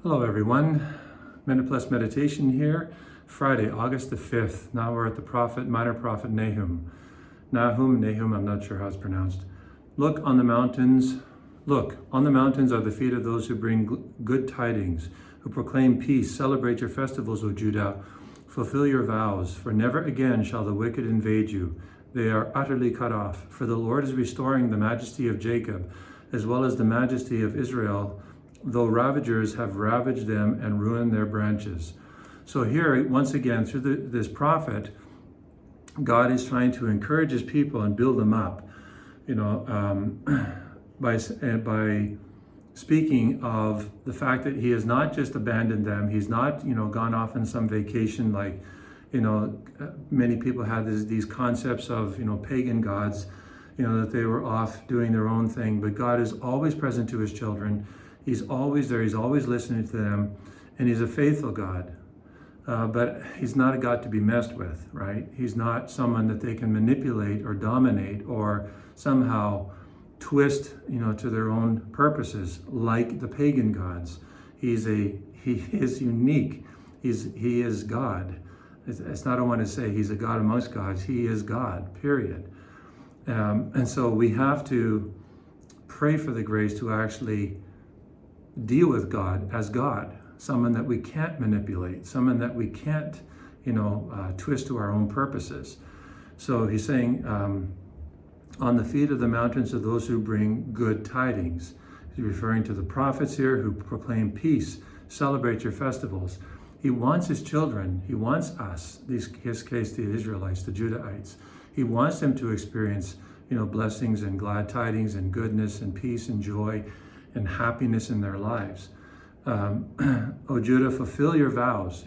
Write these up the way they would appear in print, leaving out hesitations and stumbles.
Hello everyone, Minute Plus Meditation here, Friday, August the 5th. Now we're at the minor prophet Nahum, I'm not sure how it's pronounced. Look on the mountains are the feet of those who bring good tidings, who proclaim peace. Celebrate your festivals, O Judah, fulfill your vows, for never again shall the wicked invade you. They are utterly cut off, for the Lord is restoring the majesty of Jacob, as well as the majesty of Israel, though ravagers have ravaged them and ruined their branches. So here, once again, through this prophet, God is trying to encourage his people and build them up, by speaking of the fact that he has not just abandoned them. He's not, gone off on some vacation like, many people have these concepts of, pagan gods, that they were off doing their own thing. But God is always present to his children. He's always there. He's always listening to them, and he's a faithful God. But he's not a God to be messed with, right? He's not someone that they can manipulate or dominate or somehow twist, to their own purposes, like the pagan gods. He is unique. He is God. It's not I want to say he's a God amongst gods. He is God, period. And so we have to pray for the grace to actually deal with God as God, someone that we can't manipulate, someone that we can't, twist to our own purposes. So he's saying, on the feet of the mountains of those who bring good tidings. He's referring to the prophets here who proclaim peace, celebrate your festivals. He wants his children, he wants us, in this case the Israelites, the Judahites. He wants them to experience, blessings and glad tidings and goodness and peace and joy and happiness in their lives. O Judah, fulfill your vows.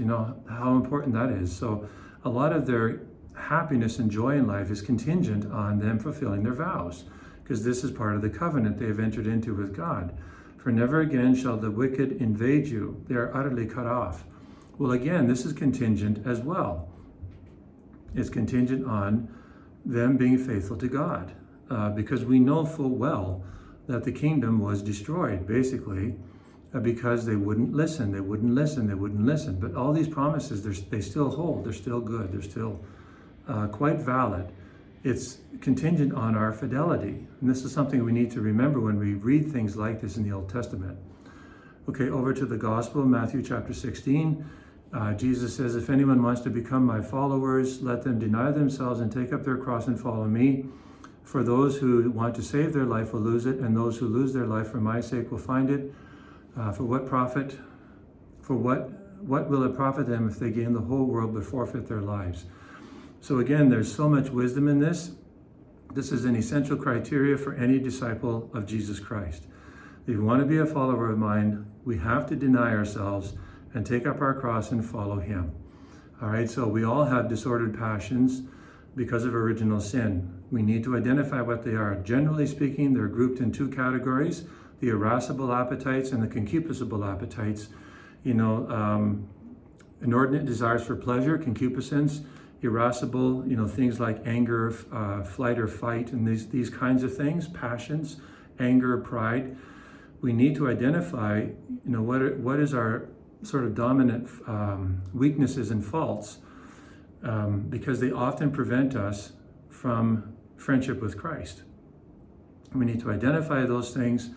How important that is. So a lot of their happiness and joy in life is contingent on them fulfilling their vows, because this is part of the covenant they have entered into with God. For never again shall the wicked invade you. They are utterly cut off. Well, again, this is contingent as well. It's contingent on them being faithful to God, because we know full well that the kingdom was destroyed, basically, because they wouldn't listen. But all these promises, they still hold. They're still good. They're still quite valid. It's contingent on our fidelity. And this is something we need to remember when we read things like this in the Old Testament. Okay, over to the Gospel, Matthew chapter 16. Jesus says, if anyone wants to become my followers, let them deny themselves and take up their cross and follow me. For those who want to save their life will lose it, and those who lose their life for my sake will find it. For what will it profit them if they gain the whole world but forfeit their lives? So again, there's so much wisdom in this. This is an essential criteria for any disciple of Jesus Christ. If you want to be a follower of mine, we have to deny ourselves and take up our cross and follow him. All right, so we all have disordered passions because of original sin. We need to identify what they are. Generally speaking, they're grouped in two categories: the irascible appetites and the concupiscible appetites. Inordinate desires for pleasure, concupiscence; irascible, things like anger, flight or fight, and these kinds of things, passions, anger, pride. We need to identify, what is our sort of dominant weaknesses and faults, because they often prevent us from friendship with Christ. We need to identify those things,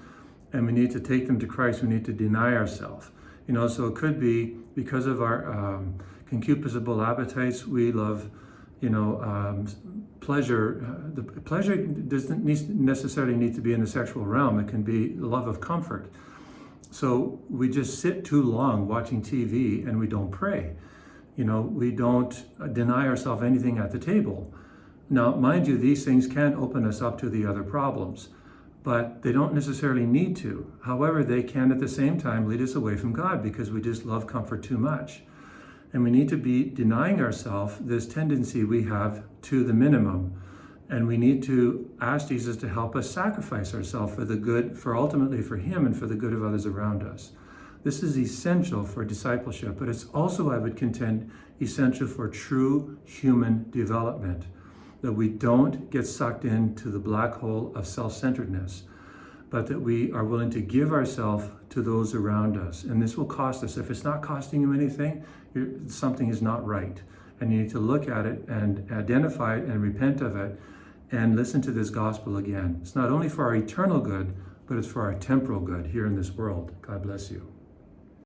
and we need to take them to Christ. We need to deny ourselves. So it could be because of our concupiscible appetites. We love, pleasure. The pleasure doesn't necessarily need to be in the sexual realm. It can be the love of comfort. So we just sit too long watching TV and we don't pray. We don't deny ourselves anything at the table. Now, mind you, these things can open us up to the other problems, but they don't necessarily need to. However, they can at the same time lead us away from God because we just love comfort too much. And we need to be denying ourselves this tendency we have to the minimum. And we need to ask Jesus to help us sacrifice ourselves for the good, ultimately for him and for the good of others around us. This is essential for discipleship, but it's also, I would contend, essential for true human development, that we don't get sucked into the black hole of self-centeredness. but that we are willing to give ourselves to those around us. And this will cost us. If it's not costing you anything, something is not right. And you need to look at it and identify it and repent of it and listen to this gospel again. It's not only for our eternal good, but it's for our temporal good here in this world. God bless you.